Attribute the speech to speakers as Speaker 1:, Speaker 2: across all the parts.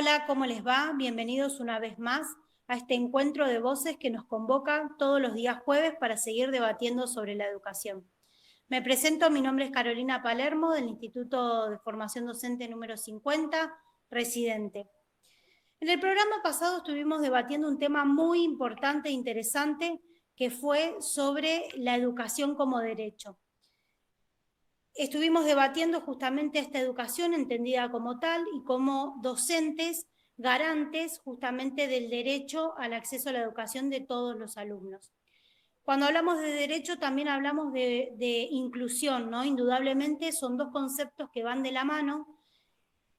Speaker 1: Hola, ¿cómo les va? Bienvenidos una vez más a este encuentro de voces que nos convoca todos los días jueves para seguir debatiendo sobre la educación. Me presento, mi nombre es Carolina Palermo, del Instituto de Formación Docente número 50, residente. En el programa pasado estuvimos debatiendo un tema muy importante e interesante que fue sobre la educación como derecho. Estuvimos debatiendo justamente esta educación entendida como tal y como docentes garantes justamente del derecho al acceso a la educación de todos los alumnos. Cuando hablamos de derecho también hablamos de inclusión, ¿no? Indudablemente son dos conceptos que van de la mano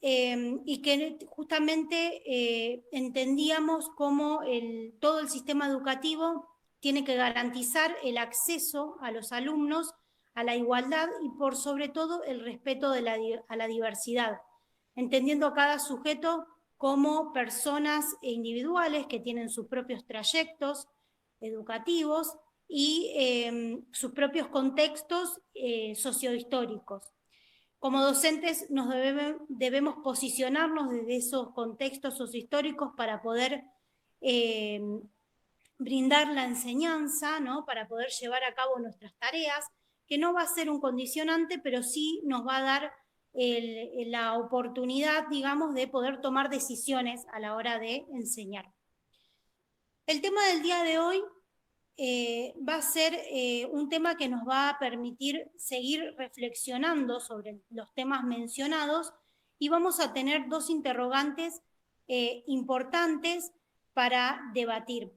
Speaker 1: y que justamente entendíamos cómo todo el sistema educativo tiene que garantizar el acceso a los alumnos a la igualdad y por sobre todo el respeto a la diversidad, entendiendo a cada sujeto como personas individuales que tienen sus propios trayectos educativos y sus propios contextos sociohistóricos. Como docentes debemos posicionarnos desde esos contextos sociohistóricos para poder brindar la enseñanza, ¿no? Para poder llevar a cabo nuestras tareas, que no va a ser un condicionante, pero sí nos va a dar la oportunidad, digamos, de poder tomar decisiones a la hora de enseñar. El tema del día de hoy va a ser un tema que nos va a permitir seguir reflexionando sobre los temas mencionados y vamos a tener dos interrogantes importantes para debatir.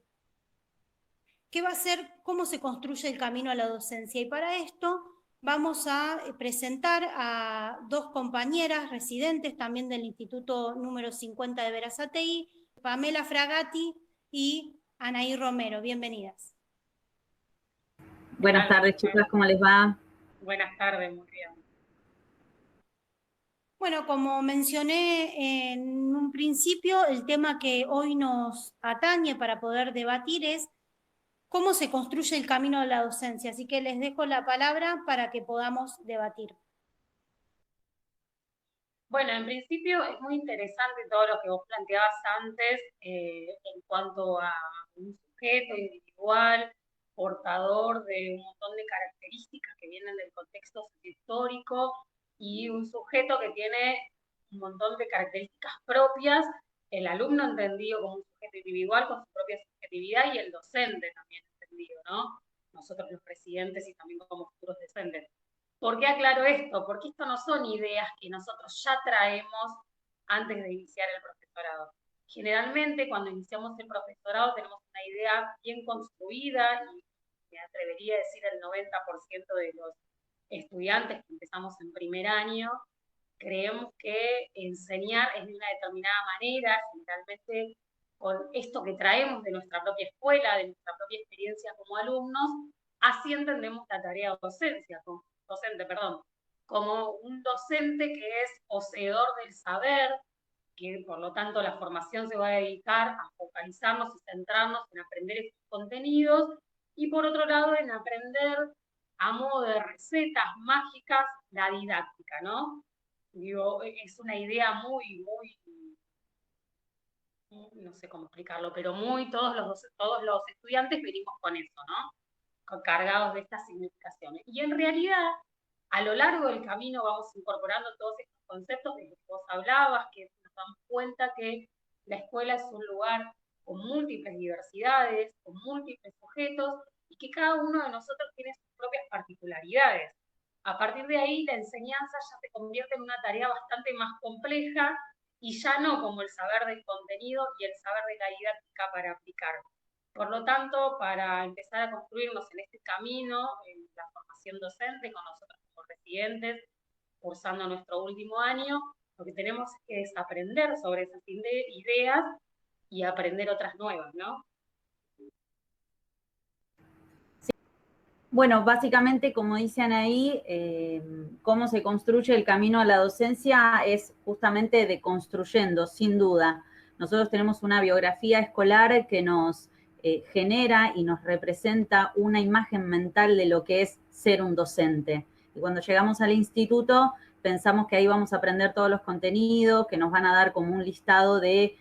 Speaker 1: ¿Qué va a ser? ¿Cómo se construye el camino a la docencia? Y para esto vamos a presentar a dos compañeras residentes también del Instituto número 50 de Berazategui, Pamela Fragati y Anaí Romero. Bienvenidas.
Speaker 2: Buenas tardes, chicas, ¿cómo les va?
Speaker 3: Buenas tardes, muy bien.
Speaker 1: Bueno, como mencioné en un principio, el tema que hoy nos atañe para poder debatir es cómo se construye el camino de la docencia. Así que les dejo la palabra para que podamos debatir.
Speaker 3: Bueno, en principio es muy interesante todo lo que vos planteabas antes en cuanto a un sujeto individual, portador de un montón de características que vienen del contexto histórico y un sujeto que tiene un montón de características propias, el alumno entendido como un sujeto individual con su propia subjetividad y el docente también entendido, ¿no? Nosotros los presidentes y también como futuros docentes. ¿Por qué aclaro esto? Porque esto no son ideas que nosotros ya traemos antes de iniciar el profesorado. Generalmente, cuando iniciamos el profesorado, tenemos una idea bien construida y me atrevería a decir el 90% de los estudiantes que empezamos en primer año, creemos que enseñar es de una determinada manera, generalmente con esto que traemos de nuestra propia escuela, de nuestra propia experiencia como alumnos, así entendemos la tarea como un docente que es poseedor del saber, que por lo tanto la formación se va a dedicar a focalizarnos y centrarnos en aprender estos contenidos, y por otro lado en aprender a modo de recetas mágicas la didáctica, ¿no? Digo, es una idea muy, no sé cómo explicarlo, pero todos los estudiantes venimos con eso, ¿no? Cargados de estas significaciones. Y en realidad, a lo largo del camino vamos incorporando todos estos conceptos de los que vos hablabas, que nos damos cuenta que la escuela es un lugar con múltiples diversidades, con múltiples sujetos, y que cada uno de nosotros tiene sus propias particularidades. A partir de ahí, la enseñanza ya se convierte en una tarea bastante más compleja y ya no como el saber del contenido y el saber de la didáctica para aplicar. Por lo tanto, para empezar a construirnos en este camino, en la formación docente, con nosotros como residentes, cursando nuestro último año, lo que tenemos es que desaprender sobre esas ideas y aprender otras nuevas, ¿no?
Speaker 2: Bueno, básicamente, como dicen ahí, cómo se construye el camino a la docencia es justamente deconstruyendo, sin duda. Nosotros tenemos una biografía escolar que nos genera y nos representa una imagen mental de lo que es ser un docente. Y cuando llegamos al instituto, pensamos que ahí vamos a aprender todos los contenidos, que nos van a dar como un listado de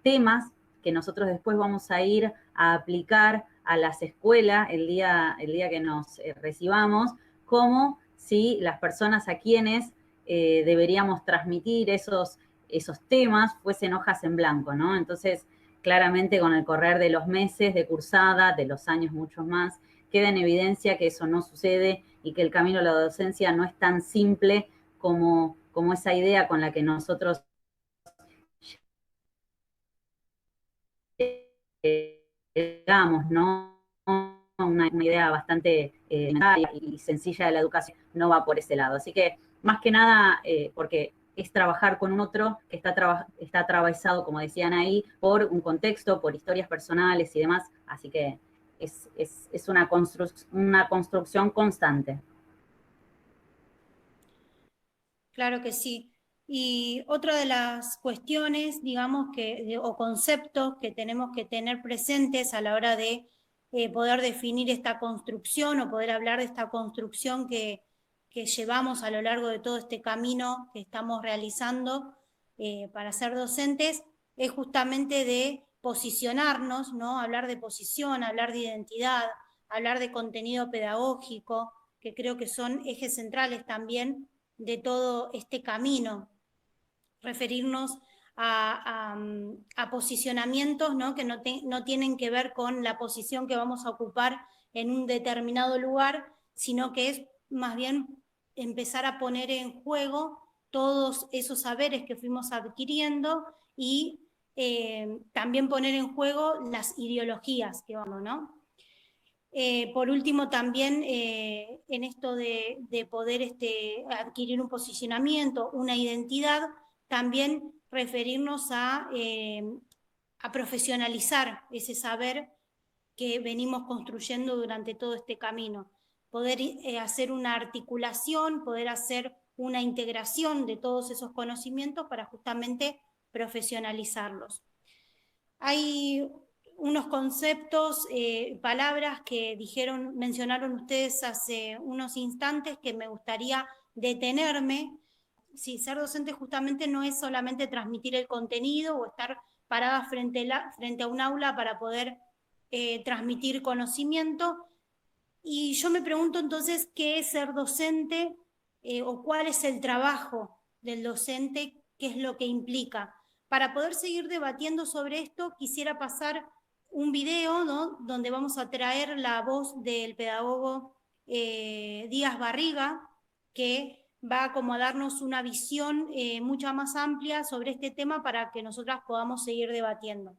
Speaker 2: temas que nosotros después vamos a ir a aplicar a las escuelas el día que nos recibamos, como si las personas a quienes deberíamos transmitir esos temas fuesen hojas en blanco, ¿no? Entonces, claramente con el correr de los meses de cursada, de los años muchos más, queda en evidencia que eso no sucede y que el camino a la docencia no es tan simple como esa idea con la que nosotros llegamos, ¿no? Una idea bastante y sencilla de la educación no va por ese lado. Así que, más que nada, porque es trabajar con un otro que está atravesado, como decían ahí, por un contexto, por historias personales y demás. Así que es una construcción constante.
Speaker 1: Claro que sí. Y otra de las cuestiones, digamos, o conceptos que tenemos que tener presentes a la hora de poder definir esta construcción o poder hablar de esta construcción que llevamos a lo largo de todo este camino que estamos realizando para ser docentes, es justamente de posicionarnos, ¿no? Hablar de posición, hablar de identidad, hablar de contenido pedagógico, que creo que son ejes centrales también de todo este camino, referirnos a posicionamientos, ¿no? Que no tienen que ver con la posición que vamos a ocupar en un determinado lugar, sino que es más bien empezar a poner en juego todos esos saberes que fuimos adquiriendo y también poner en juego las ideologías que vamos, ¿no? Por último, también en esto de poder adquirir un posicionamiento, una identidad, también referirnos a profesionalizar ese saber que venimos construyendo durante todo este camino. Poder hacer una articulación, poder hacer una integración de todos esos conocimientos para justamente profesionalizarlos. Hay unos conceptos, palabras que mencionaron ustedes hace unos instantes que me gustaría detenerme. Sí, ser docente justamente no es solamente transmitir el contenido o estar parada frente a un aula para poder transmitir conocimiento. Y yo me pregunto entonces, ¿qué es ser docente o cuál es el trabajo del docente? ¿Qué es lo que implica? Para poder seguir debatiendo sobre esto, quisiera pasar un video, ¿no? Donde vamos a traer la voz del pedagogo Díaz Barriga, que va como a darnos una visión mucho más amplia sobre este tema para que nosotras podamos seguir debatiendo.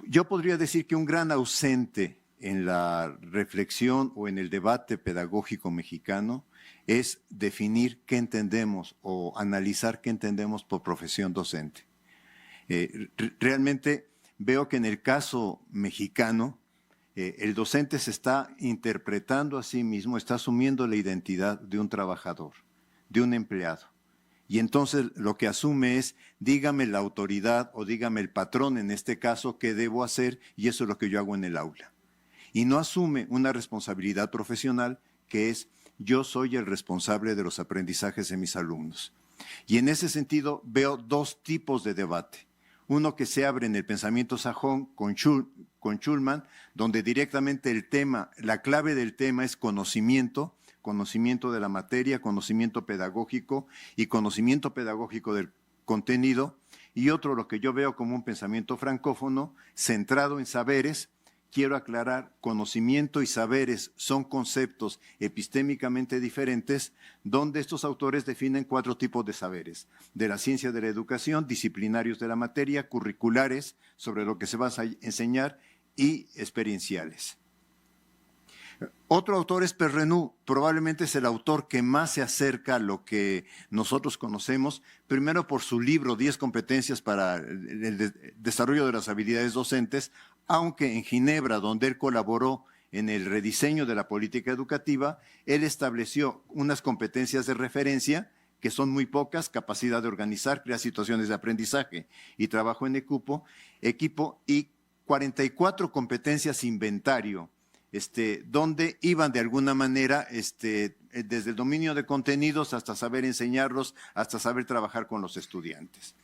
Speaker 4: Yo podría decir que un gran ausente en la reflexión o en el debate pedagógico mexicano es definir qué entendemos o analizar qué entendemos por profesión docente. Realmente veo que en el caso mexicano, el docente se está interpretando a sí mismo, está asumiendo la identidad de un trabajador, de un empleado. Y entonces lo que asume es, dígame la autoridad o dígame el patrón en este caso qué debo hacer y eso es lo que yo hago en el aula. Y no asume una responsabilidad profesional que es, yo soy el responsable de los aprendizajes de mis alumnos. Y en ese sentido veo dos tipos de debate. Uno que se abre en el pensamiento sajón con Schulman, donde directamente el tema, la clave del tema es conocimiento de la materia, conocimiento pedagógico y conocimiento pedagógico del contenido. Y otro, lo que yo veo como un pensamiento francófono, centrado en saberes. Quiero aclarar, conocimiento y saberes son conceptos epistémicamente diferentes, donde estos autores definen 4 tipos de saberes: de la ciencia de la educación, disciplinarios de la materia, curriculares, sobre lo que se va a enseñar, y experienciales. Otro autor es Perrenou, probablemente es el autor que más se acerca a lo que nosotros conocemos, primero por su libro 10 competencias para el desarrollo de las habilidades docentes, aunque en Ginebra, donde él colaboró en el rediseño de la política educativa, él estableció unas competencias de referencia que son muy pocas: capacidad de organizar, crear situaciones de aprendizaje y trabajo en equipo, y 44 competencias inventario donde iban de alguna manera desde el dominio de contenidos hasta saber enseñarlos, hasta saber trabajar con los estudiantes.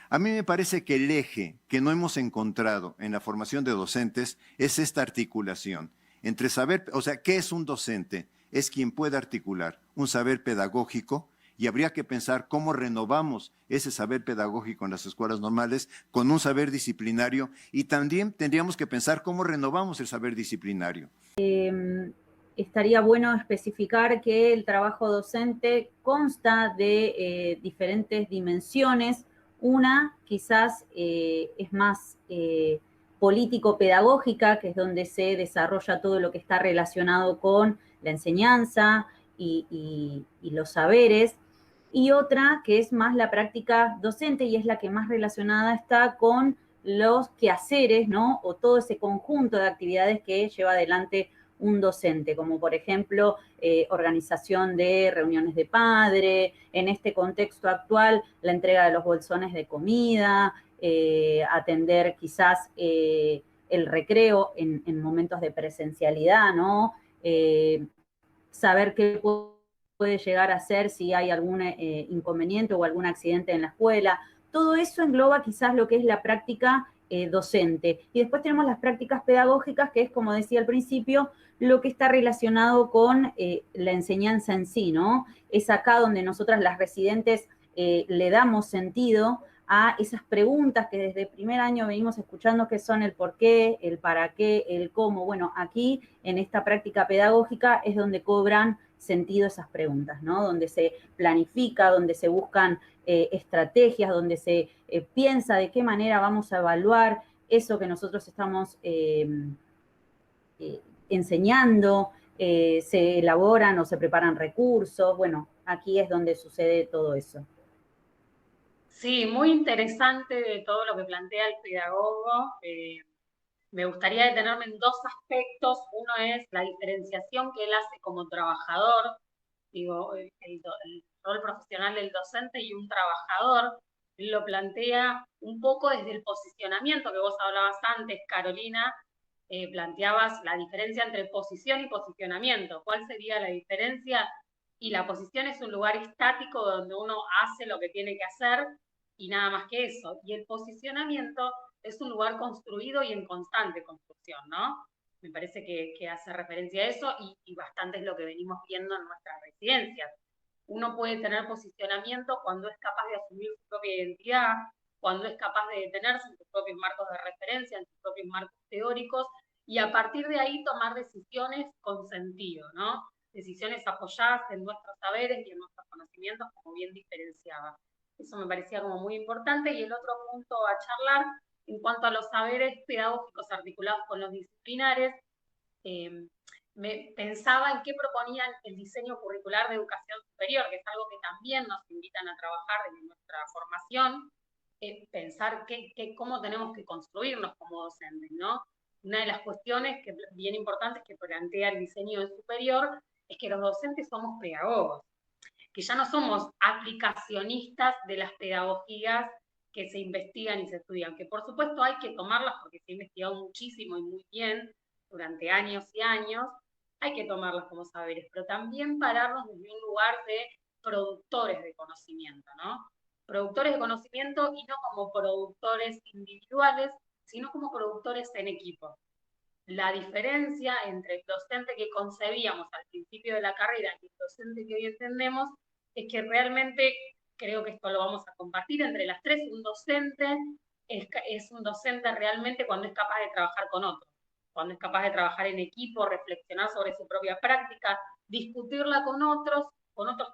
Speaker 4: A mí me parece que el eje que no hemos encontrado en la formación de docentes es esta articulación entre saber, o sea, ¿qué es un docente? Es quien puede articular un saber pedagógico, y habría que pensar cómo renovamos ese saber pedagógico en las escuelas normales con un saber disciplinario, y también tendríamos que pensar cómo renovamos el saber disciplinario.
Speaker 2: Estaría bueno especificar que el trabajo docente consta de diferentes dimensiones. Una quizás es más político-pedagógica, que es donde se desarrolla todo lo que está relacionado con la enseñanza y los saberes, y otra que es más la práctica docente, y es la que más relacionada está con los quehaceres, ¿no? O todo ese conjunto de actividades que lleva adelante un docente, como por ejemplo organización de reuniones de padre, en este contexto actual la entrega de los bolsones de comida, atender quizás el recreo en momentos de presencialidad, ¿no? Saber qué puede llegar a ser si hay algún inconveniente o algún accidente en la escuela. Todo eso engloba quizás lo que es la práctica docente. Y después tenemos las prácticas pedagógicas, que es, como decía al principio, lo que está relacionado con la enseñanza en sí, ¿no? Es acá donde nosotras las residentes le damos sentido a esas preguntas que desde el primer año venimos escuchando, que son el por qué, el para qué, el cómo. Bueno, aquí en esta práctica pedagógica es donde cobran sentido esas preguntas, ¿no? Donde se planifica, donde se buscan estrategias, donde se piensa de qué manera vamos a evaluar eso que nosotros estamos enseñando, se elaboran o se preparan recursos. Bueno, aquí es donde sucede todo eso.
Speaker 3: Sí, muy interesante de todo lo que plantea el pedagogo. Me gustaría detenerme en dos aspectos. Uno es la diferenciación que él hace como trabajador, digo, el rol profesional del docente y un trabajador. Él lo plantea un poco desde el posicionamiento que vos hablabas antes, Carolina. Planteabas la diferencia entre posición y posicionamiento. ¿Cuál sería la diferencia? Y la posición es un lugar estático donde uno hace lo que tiene que hacer y nada más que eso. Y el posicionamiento es un lugar construido y en constante construcción, ¿no? Me parece que hace referencia a eso y bastante es lo que venimos viendo en nuestras residencias. Uno puede tener posicionamiento cuando es capaz de asumir su propia identidad, cuando es capaz de detenerse en sus propios marcos de referencia, en sus propios marcos teóricos, y a partir de ahí tomar decisiones con sentido, ¿no? Decisiones apoyadas en nuestros saberes y en nuestros conocimientos, como bien diferenciaba. Eso me parecía como muy importante. Y el otro punto a charlar, en cuanto a los saberes pedagógicos articulados con los disciplinares, me pensaba en qué proponían el diseño curricular de educación superior, que es algo que también nos invitan a trabajar en nuestra formación, pensar cómo tenemos que construirnos como docentes, ¿no? Una de las cuestiones que bien importantes que plantea el diseño superior es que los docentes somos pedagogos, que ya no somos aplicacionistas de las pedagogías que se investigan y se estudian, que por supuesto hay que tomarlas porque se ha investigado muchísimo y muy bien durante años y años, hay que tomarlas como saberes, pero también pararnos desde un lugar de productores de conocimiento, ¿no? Productores de conocimiento y no como productores individuales, sino como productores en equipo. La diferencia entre el docente que concebíamos al principio de la carrera y el docente que hoy entendemos es que realmente, creo que esto lo vamos a compartir entre las tres, un docente es un docente realmente cuando es capaz de trabajar con otros, cuando es capaz de trabajar en equipo, reflexionar sobre su propia práctica, discutirla con otros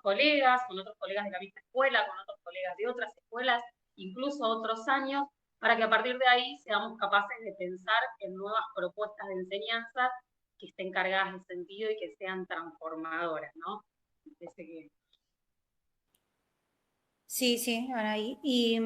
Speaker 3: colegas de la misma escuela, con otros colegas de otras escuelas, incluso otros años, para que a partir de ahí seamos capaces de pensar en nuevas propuestas de enseñanza que estén cargadas de sentido y que sean transformadoras, ¿no?
Speaker 1: Sí, sí, Anaí. Y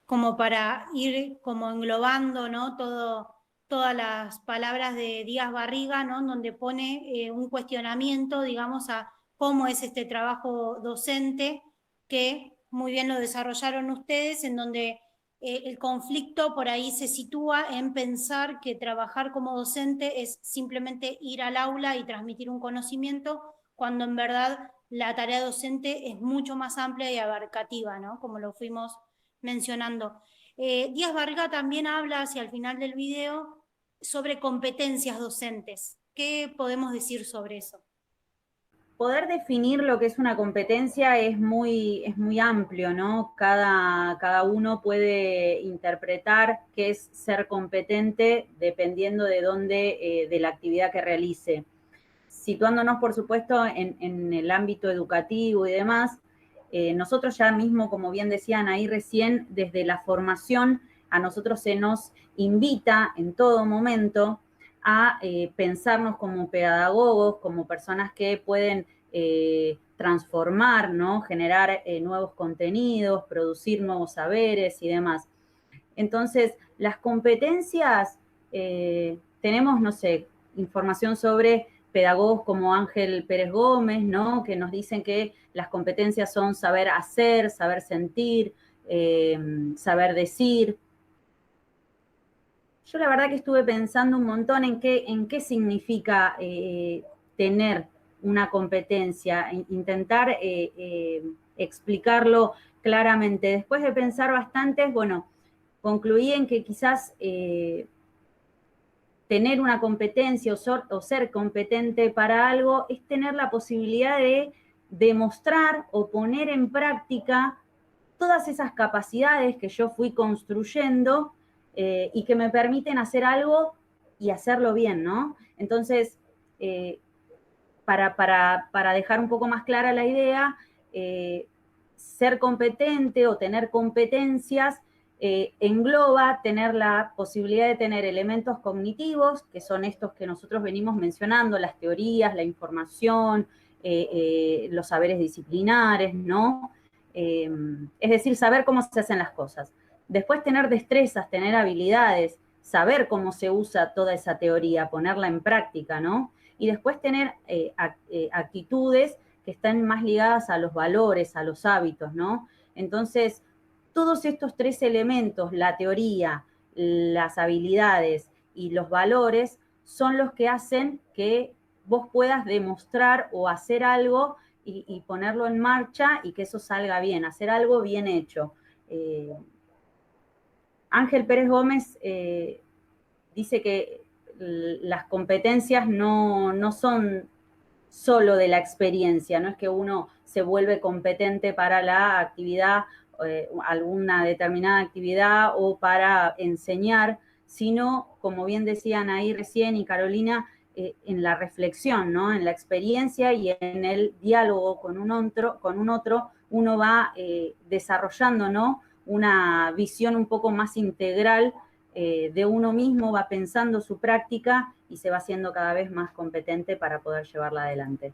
Speaker 1: como para ir como englobando, ¿no? Todas las palabras de Díaz Barriga, ¿no? Donde pone un cuestionamiento, digamos, a cómo es este trabajo docente, que muy bien lo desarrollaron ustedes, en donde el conflicto por ahí se sitúa en pensar que trabajar como docente es simplemente ir al aula y transmitir un conocimiento, cuando en verdad la tarea docente es mucho más amplia y abarcativa, ¿no? Como lo fuimos mencionando. Díaz Barriga también habla hacia el final del video sobre competencias docentes. ¿Qué podemos decir sobre eso?
Speaker 2: Poder definir lo que es una competencia es muy amplio, ¿no? Cada uno puede interpretar qué es ser competente dependiendo de dónde, de la actividad que realice. Situándonos, por supuesto, en el ámbito educativo y demás, nosotros ya mismo, como bien decían ahí recién, desde la formación a nosotros se nos invita en todo momento a pensarnos como pedagogos, como personas que pueden transformar, ¿no? Generar nuevos contenidos, producir nuevos saberes y demás. Entonces, las competencias, tenemos, no sé, información sobre pedagogos como Ángel Pérez Gómez, ¿no? Que nos dicen que las competencias son saber hacer, saber sentir, saber decir. Yo la verdad que estuve pensando un montón en qué significa tener una competencia, intentar explicarlo claramente. Después de pensar bastante, bueno, concluí en que quizás tener una competencia o ser competente para algo es tener la posibilidad de demostrar o poner en práctica todas esas capacidades que yo fui construyendo y que me permiten hacer algo y hacerlo bien, ¿no? Entonces, para dejar un poco más clara la idea, ser competente o tener competencias engloba tener la posibilidad de tener elementos cognitivos, que son estos que nosotros venimos mencionando, las teorías, la información, los saberes disciplinares, ¿no? Es decir, saber cómo se hacen las cosas. Después tener destrezas, tener habilidades, saber cómo se usa toda esa teoría, ponerla en práctica, ¿no? Y después tener actitudes que están más ligadas a los valores, a los hábitos, ¿no? Entonces, todos estos tres elementos, la teoría, las habilidades y los valores, son los que hacen que vos puedas demostrar o hacer algo y ponerlo en marcha y que eso salga bien, hacer algo bien hecho. Ángel Pérez Gómez dice que las competencias no son solo de la experiencia, no es que uno se vuelve competente para la actividad, alguna determinada actividad o para enseñar, sino, como bien decían ahí recién y Carolina, en la reflexión, ¿no? En la experiencia y en el diálogo con un otro uno va desarrollando, ¿no? Una visión un poco más integral de uno mismo, va pensando su práctica y se va haciendo cada vez más competente para poder llevarla adelante.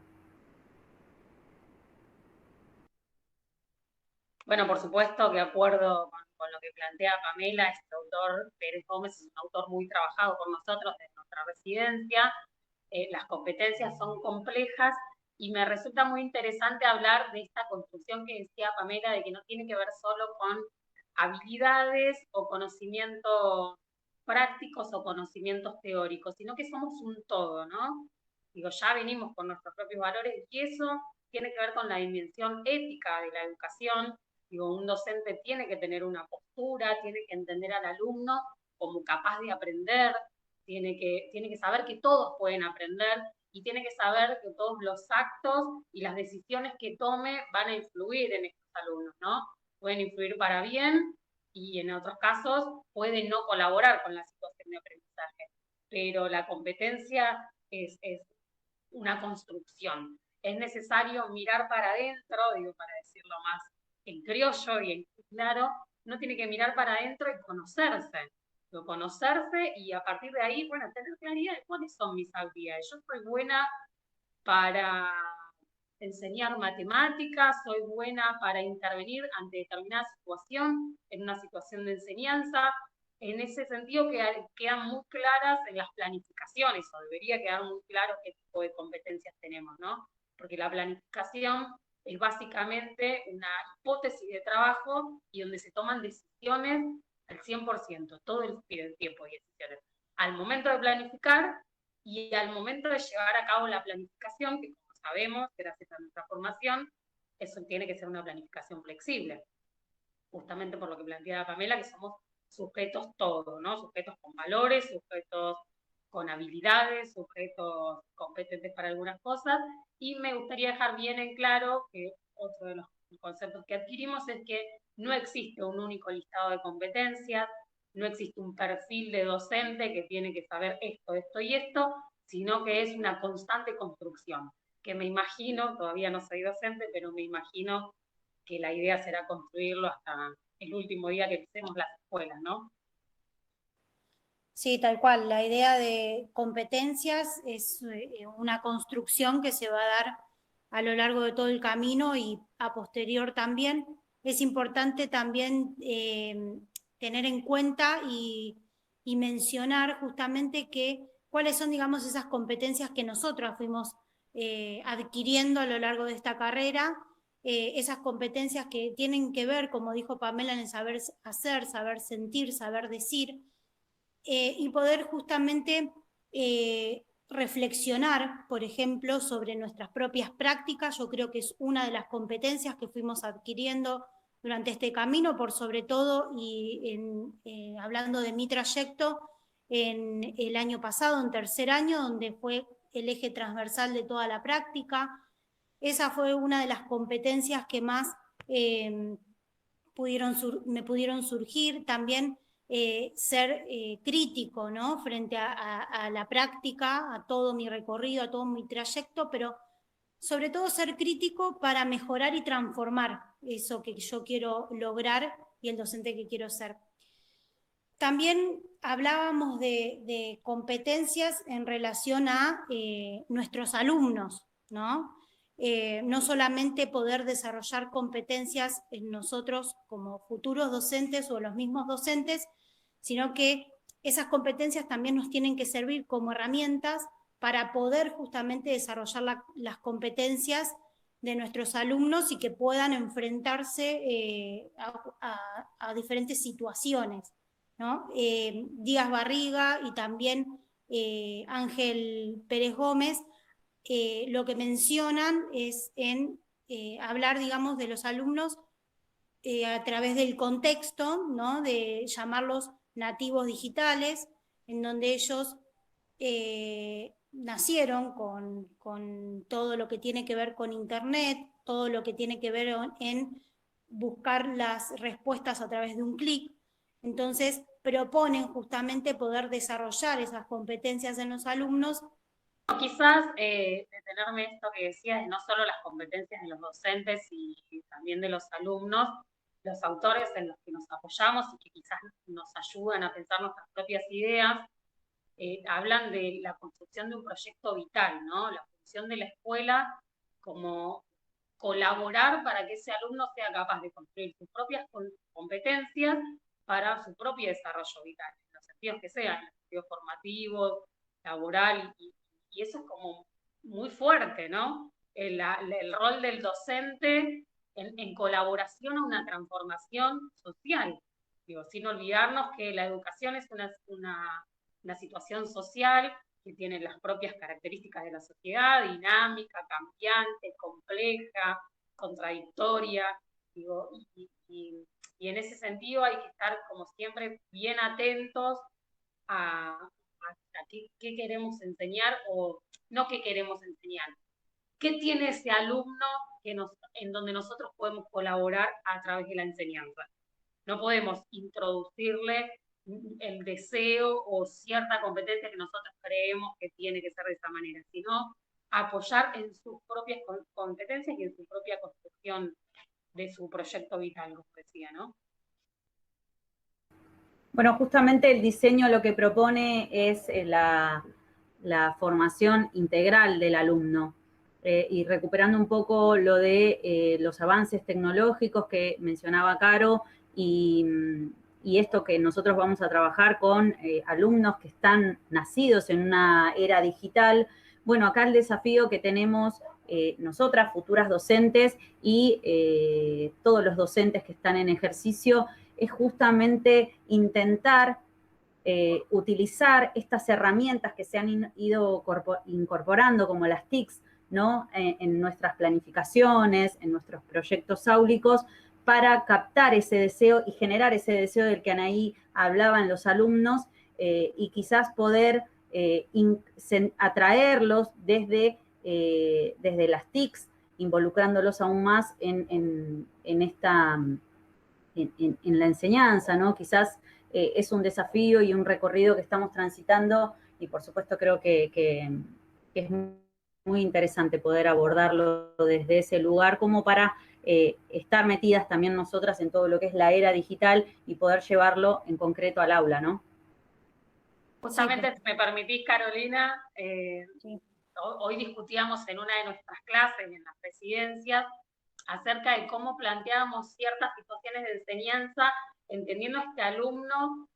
Speaker 3: Bueno, por supuesto que acuerdo con lo que plantea Pamela. Este autor, Pérez Gómez, es un autor muy trabajado por nosotros desde nuestra residencia. Las competencias son complejas y me resulta muy interesante hablar de esta construcción que decía Pamela, de que no tiene que ver solo con habilidades o conocimientos prácticos o conocimientos teóricos, sino que somos un todo, ¿no? Digo, ya venimos con nuestros propios valores y eso tiene que ver con la dimensión ética de la educación. Digo, un docente tiene que tener una postura, tiene que entender al alumno como capaz de aprender, tiene que saber que todos pueden aprender y tiene que saber que todos los actos y las decisiones que tome van a influir en estos alumnos, ¿no? Pueden influir para bien y en otros casos pueden no colaborar con la situación de aprendizaje. Pero la competencia es una construcción. Es necesario mirar para adentro, digo, para decirlo más en criollo y en claro, uno tiene que mirar para adentro y conocerse y a partir de ahí, bueno, tener claridad de cuáles son mis habilidades. Yo soy buena para enseñar matemáticas, soy buena para intervenir ante determinada situación, en una situación de enseñanza. En ese sentido quedan muy claras en las planificaciones, o debería quedar muy claro qué tipo de competencias tenemos, ¿no? Porque la planificación es básicamente una hipótesis de trabajo y donde se toman decisiones al 100%, todo el tiempo y decisiones. Al momento de planificar y al momento de llevar a cabo la planificación, que como sabemos, gracias a nuestra formación, eso tiene que ser una planificación flexible. Justamente por lo que planteaba Pamela, que somos sujetos todos, ¿no? Sujetos con valores, sujetos con habilidades, sujetos competentes para algunas cosas, y me gustaría dejar bien en claro que otro de los conceptos que adquirimos es que no existe un único listado de competencias, no existe un perfil de docente que tiene que saber esto, esto y esto, sino que es una constante construcción, que me imagino, todavía no soy docente, pero me imagino que la idea será construirlo hasta el último día que pisemos las escuelas, ¿no?
Speaker 1: Sí, tal cual. La idea de competencias es una construcción que se va a dar a lo largo de todo el camino y a posterior también. Es importante también tener en cuenta y mencionar justamente cuáles son, digamos, esas competencias que nosotros fuimos adquiriendo a lo largo de esta carrera, esas competencias que tienen que ver, como dijo Pamela, en el saber hacer, saber sentir, saber decir, y poder justamente reflexionar, por ejemplo, sobre nuestras propias prácticas. Yo creo que es una de las competencias que fuimos adquiriendo durante este camino, por sobre todo, y hablando de mi trayecto, en el año pasado, en tercer año, donde fue el eje transversal de toda la práctica. Esa fue una de las competencias que más me pudieron surgir. También ser crítico, ¿no? Frente a la práctica, a todo mi recorrido, a todo mi trayecto, pero sobre todo ser crítico para mejorar y transformar eso que yo quiero lograr y el docente que quiero ser. También hablábamos de competencias en relación a nuestros alumnos, ¿no? No solamente poder desarrollar competencias en nosotros como futuros docentes o los mismos docentes, sino que esas competencias también nos tienen que servir como herramientas para poder justamente desarrollar las competencias de nuestros alumnos y que puedan enfrentarse a diferentes situaciones, ¿no? Díaz Barriga y también Ángel Pérez Gómez lo que mencionan es en hablar, digamos, de los alumnos a través del contexto, ¿no? De llamarlos nativos digitales, en donde ellos nacieron con todo lo que tiene que ver con Internet, todo lo que tiene que ver en buscar las respuestas a través de un clic. Entonces, proponen justamente poder desarrollar esas competencias en los alumnos.
Speaker 3: Quizás detenerme esto que decías, de no solo las competencias de los docentes y también de los alumnos, los autores en los que nos apoyamos y que quizás nos ayudan a pensar nuestras propias ideas, hablan de la construcción de un proyecto vital, ¿no? La función de la escuela como colaborar para que ese alumno sea capaz de construir sus propias competencias para su propio desarrollo vital, en los sentidos que sean, en los sentidos formativos, laboral, y eso es como muy fuerte, ¿no? El rol del docente en colaboración a una transformación social. Digo, sin olvidarnos que la educación es una situación social que tiene las propias características de la sociedad, dinámica, cambiante, compleja, contradictoria, digo, y en ese sentido hay que estar, como siempre, bien atentos a qué queremos enseñar o no qué queremos enseñar. ¿Qué tiene ese alumno en donde nosotros podemos colaborar a través de la enseñanza? No podemos introducirle el deseo o cierta competencia que nosotros creemos que tiene que ser de esa manera, sino apoyar en sus propias competencias y en su propia construcción de su proyecto vital, como decía, ¿no?
Speaker 2: Bueno, justamente el diseño lo que propone es la formación integral del alumno. Y recuperando un poco lo de los avances tecnológicos que mencionaba Caro y esto que nosotros vamos a trabajar con alumnos que están nacidos en una era digital. Bueno, acá el desafío que tenemos nosotras, futuras docentes, y todos los docentes que están en ejercicio, es justamente intentar utilizar estas herramientas que se han ido incorporando, como las TICs, ¿no? En nuestras planificaciones, en nuestros proyectos áulicos, para captar ese deseo y generar ese deseo del que Anaí hablaban los alumnos, y quizás poder atraerlos desde las TICs, involucrándolos aún más en la enseñanza, ¿no? Quizás es un desafío y un recorrido que estamos transitando, y por supuesto creo que es muy interesante poder abordarlo desde ese lugar, como para estar metidas también nosotras en todo lo que es la era digital y poder llevarlo en concreto al aula, ¿no?
Speaker 3: Justamente, si me permitís, Carolina,
Speaker 1: Sí.
Speaker 3: hoy discutíamos en una de nuestras clases, en las residencias, acerca de cómo planteábamos ciertas situaciones de enseñanza, entendiendo a este alumno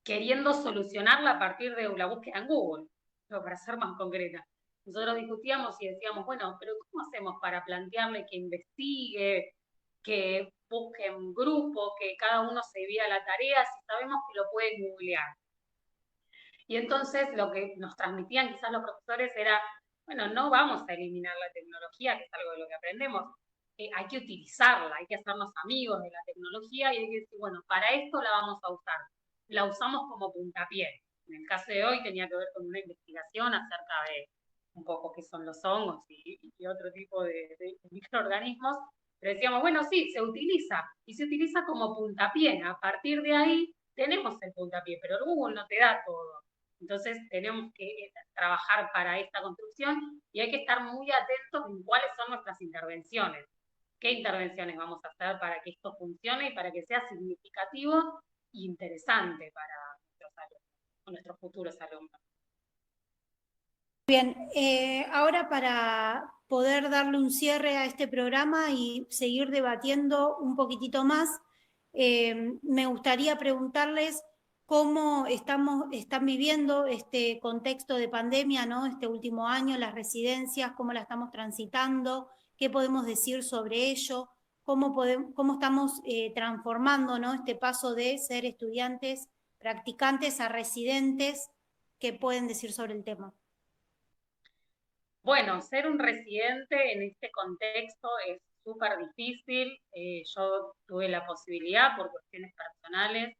Speaker 3: queriendo solucionarla a partir de la búsqueda en Google, pero para ser más concreta. Nosotros discutíamos y decíamos, bueno, pero ¿cómo hacemos para plantearle que investigue, que busque en grupo, que cada uno se divida la tarea, si sabemos que lo puede googlear? Y entonces lo que nos transmitían quizás los profesores era, bueno, no vamos a eliminar la tecnología, que es algo de lo que aprendemos, hay que utilizarla, hay que hacernos amigos de la tecnología y hay que decir, bueno, para esto la vamos a usar. La usamos como puntapié. En el caso de hoy tenía que ver con una investigación acerca de un poco qué son los hongos y otro tipo de microorganismos, pero decíamos, bueno, sí, se utiliza, y se utiliza como puntapié. A partir de ahí tenemos el puntapié, pero Google no te da todo. Entonces tenemos que trabajar para esta construcción y hay que estar muy atentos en cuáles son nuestras intervenciones. ¿Qué intervenciones vamos a hacer para que esto funcione y para que sea significativo e interesante para nuestros alumnos, o nuestros futuros alumnos?
Speaker 1: Bien, ahora para poder darle un cierre a este programa y seguir debatiendo un poquitito más, me gustaría preguntarles cómo están viviendo este contexto de pandemia, ¿no? Este último año, las residencias, cómo la estamos transitando, qué podemos decir sobre ello, cómo estamos transformando, ¿no? Este paso de ser estudiantes, practicantes a residentes, ¿qué pueden decir sobre el tema?
Speaker 3: Bueno, ser un residente en este contexto es súper difícil. Yo tuve la posibilidad, por cuestiones personales,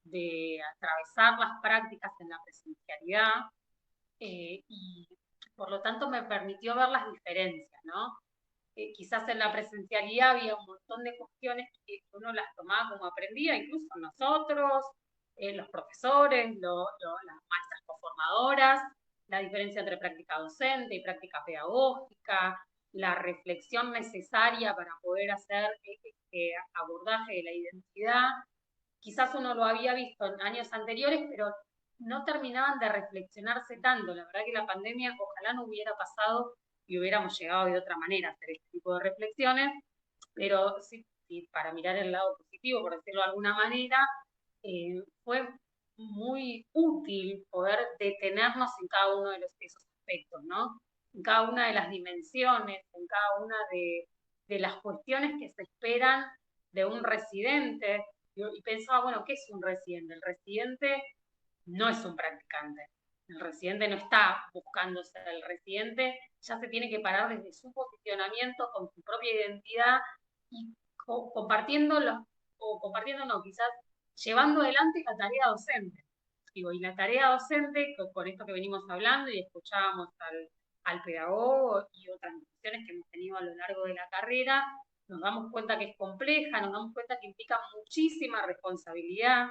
Speaker 3: de atravesar las prácticas en la presencialidad, y por lo tanto me permitió ver las diferencias, ¿no? Quizás en la presencialidad había un montón de cuestiones que uno las tomaba como aprendía, incluso nosotros, los profesores, las maestras conformadoras, la diferencia entre práctica docente y práctica pedagógica, la reflexión necesaria para poder hacer este abordaje de la identidad. Quizás uno lo había visto en años anteriores, pero no terminaban de reflexionarse tanto. La verdad que la pandemia ojalá no hubiera pasado y hubiéramos llegado de otra manera a hacer este tipo de reflexiones, pero sí, para mirar el lado positivo, por decirlo de alguna manera, fue muy útil poder detenernos en cada uno de esos aspectos, ¿no? En cada una de las dimensiones, en cada una de las cuestiones que se esperan de un residente. Y pensaba, bueno, ¿qué es un residente? El residente no es un practicante. El residente no está buscando ser el residente, ya se tiene que parar desde su posicionamiento con su propia identidad y compartiendo no, quizás llevando adelante la tarea docente. Digo, y la tarea docente, con esto que venimos hablando y escuchábamos al pedagogo y otras discusiones que hemos tenido a lo largo de la carrera, nos damos cuenta que es compleja, nos damos cuenta que implica muchísima responsabilidad,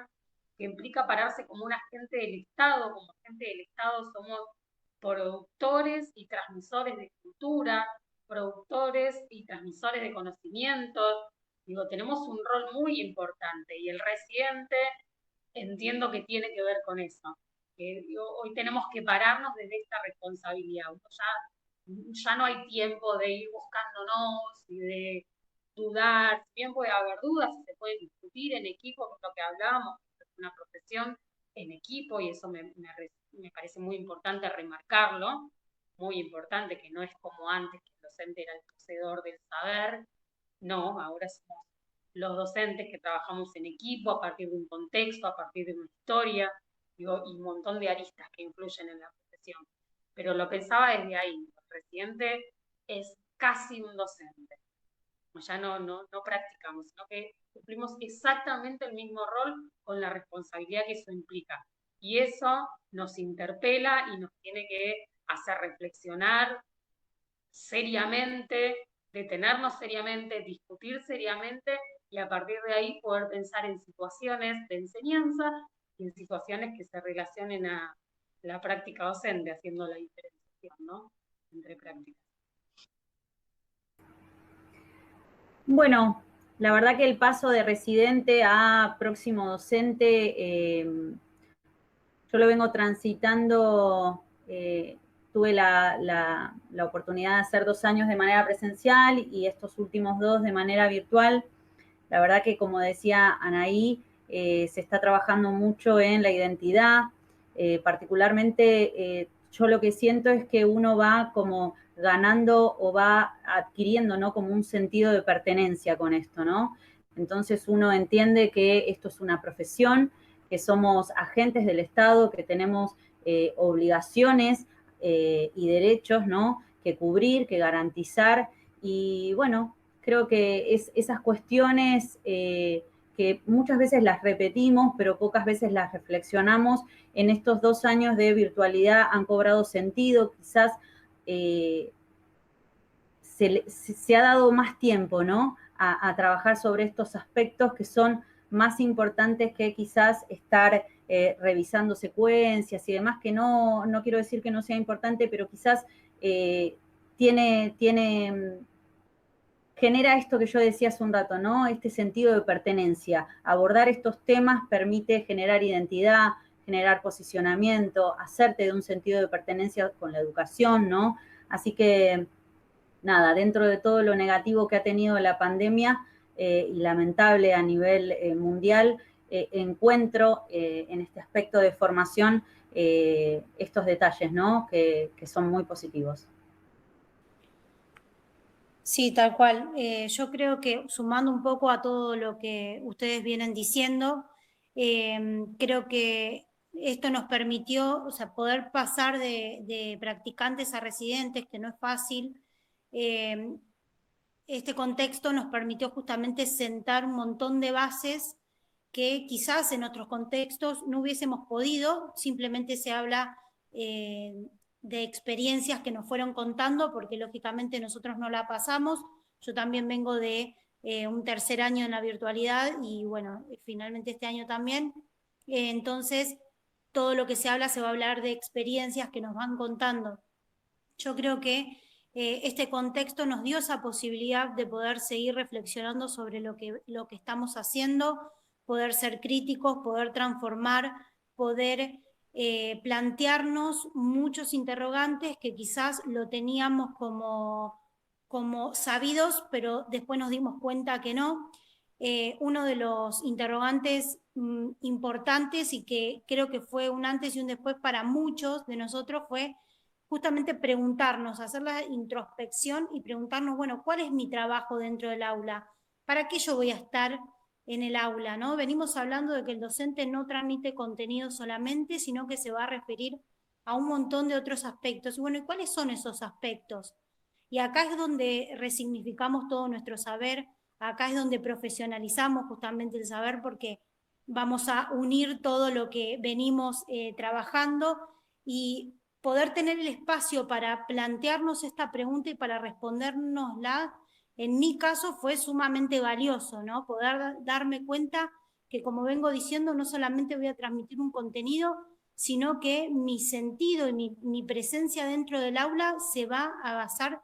Speaker 3: que implica pararse como un agente del Estado. Como agente del Estado somos productores y transmisores de cultura, productores y transmisores de conocimientos. Digo, tenemos un rol muy importante y el residente entiendo que tiene que ver con eso. Hoy tenemos que pararnos desde esta responsabilidad. Ya no hay tiempo de ir buscándonos y de dudar. Si bien puede haber dudas, se puede discutir en equipo, que es lo que hablábamos, es una profesión en equipo y eso me parece muy importante remarcarlo, muy importante, que no es como antes, que el docente era el poseedor del saber. No, ahora somos los docentes que trabajamos en equipo, a partir de un contexto, a partir de una historia, digo, y un montón de aristas que influyen en la profesión. Pero lo pensaba desde ahí, el residente es casi un docente. Ya no practicamos, sino que cumplimos exactamente el mismo rol con la responsabilidad que eso implica. Y eso nos interpela y nos tiene que hacer reflexionar seriamente, detenernos seriamente, discutir seriamente y a partir de ahí poder pensar en situaciones de enseñanza y en situaciones que se relacionen a la práctica docente, haciendo la diferenciación, ¿no?, entre prácticas.
Speaker 2: Bueno, la verdad que el paso de residente a próximo docente, yo lo vengo transitando, tuve la oportunidad de hacer 2 años de manera presencial y estos últimos 2 de manera virtual. La verdad que, como decía Anaí, se está trabajando mucho en la identidad, particularmente yo lo que siento es que uno va como ganando o va adquiriendo, ¿no?, como un sentido de pertenencia con esto, ¿no? Entonces uno entiende que esto es una profesión, que somos agentes del Estado, que tenemos obligaciones y derechos, ¿no?, que cubrir, que garantizar, y bueno, creo que esas cuestiones que muchas veces las repetimos, pero pocas veces las reflexionamos, en estos 2 años de virtualidad han cobrado sentido, quizás se ha dado más tiempo, ¿no?, a trabajar sobre estos aspectos que son más importantes que quizás estar revisando secuencias y demás, que no quiero decir que no sea importante, pero quizás genera esto que yo decía hace un rato, ¿no?, este sentido de pertenencia. Abordar estos temas permite generar identidad, generar posicionamiento, hacerte de un sentido de pertenencia con la educación, ¿no? Así que, nada, dentro de todo lo negativo que ha tenido la pandemia y lamentable a nivel mundial, encuentro en este aspecto de formación estos detalles, ¿no?, que son muy positivos.
Speaker 1: Sí, tal cual. Yo creo que sumando un poco a todo lo que ustedes vienen diciendo, creo que esto nos permitió, o sea, poder pasar de practicantes a residentes, que no es fácil. Este contexto nos permitió justamente sentar un montón de bases que quizás en otros contextos no hubiésemos podido, simplemente se habla de experiencias que nos fueron contando, porque lógicamente nosotros no la pasamos. Yo también vengo de un tercer año en la virtualidad y bueno, finalmente este año también. Entonces, todo lo que se habla se va a hablar de experiencias que nos van contando. Yo creo que este contexto nos dio esa posibilidad de poder seguir reflexionando sobre lo que estamos haciendo, poder ser críticos, poder transformar, poder plantearnos muchos interrogantes que quizás lo teníamos como sabidos, pero después nos dimos cuenta que no. Uno de los interrogantes importantes y que creo que fue un antes y un después para muchos de nosotros fue justamente preguntarnos, hacer la introspección y preguntarnos, bueno, ¿cuál es mi trabajo dentro del aula? ¿Para qué yo voy a estar en el aula, ¿no? Venimos hablando de que el docente no transmite contenido solamente, sino que se va a referir a un montón de otros aspectos. Y bueno, ¿y cuáles son esos aspectos? Y acá es donde resignificamos todo nuestro saber, acá es donde profesionalizamos justamente el saber, porque vamos a unir todo lo que venimos trabajando y poder tener el espacio para plantearnos esta pregunta y para respondérnosla, en mi caso fue sumamente valioso, ¿no? Poder darme cuenta que, como vengo diciendo, no solamente voy a transmitir un contenido, sino que mi sentido y mi presencia dentro del aula se va a basar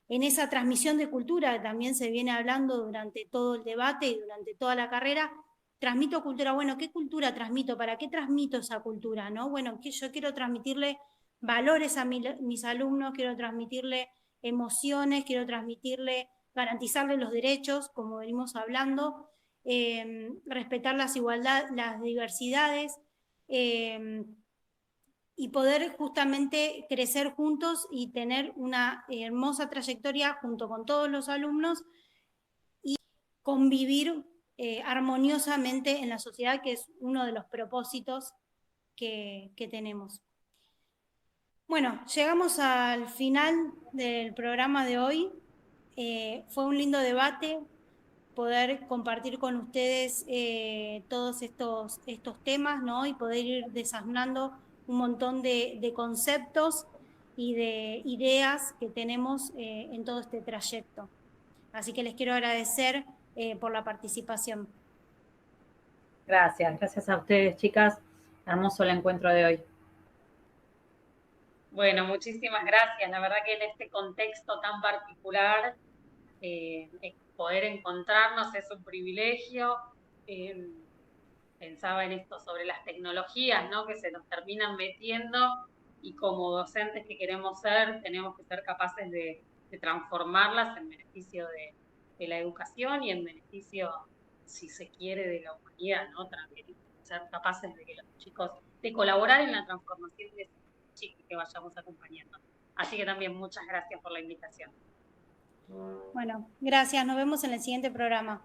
Speaker 1: en esa transmisión de cultura que también se viene hablando durante todo el debate y durante toda la carrera. Transmito cultura, bueno, ¿qué cultura transmito? ¿Para qué transmito esa cultura? ¿No? Bueno, que yo quiero transmitirle valores a mis alumnos, quiero transmitirle emociones, quiero transmitirle, garantizarle los derechos, como venimos hablando, respetar las igualdades, las diversidades, y poder justamente crecer juntos y tener una hermosa trayectoria junto con todos los alumnos. Y convivir armoniosamente en la sociedad, que es uno de los propósitos que tenemos. Bueno, llegamos al final del programa de hoy. Fue un lindo debate poder compartir con ustedes todos estos temas, ¿no? Y poder ir desasnando un montón de conceptos y de ideas que tenemos en todo este trayecto. Así que les quiero agradecer por la participación.
Speaker 2: Gracias a ustedes, chicas. Hermoso el encuentro de hoy.
Speaker 3: Bueno, muchísimas gracias. La verdad que en este contexto tan particular, poder encontrarnos es un privilegio. Pensaba en esto sobre las tecnologías, ¿no? Que se nos terminan metiendo, y como docentes que queremos ser, tenemos que ser capaces de transformarlas en beneficio de la educación y en beneficio, si se quiere, de la humanidad, ¿no? También ser capaces de que los chicos, de colaborar en la transformación de esos chicos que vayamos acompañando. Así que también muchas gracias por la invitación.
Speaker 1: Bueno, gracias. Nos vemos en el siguiente programa.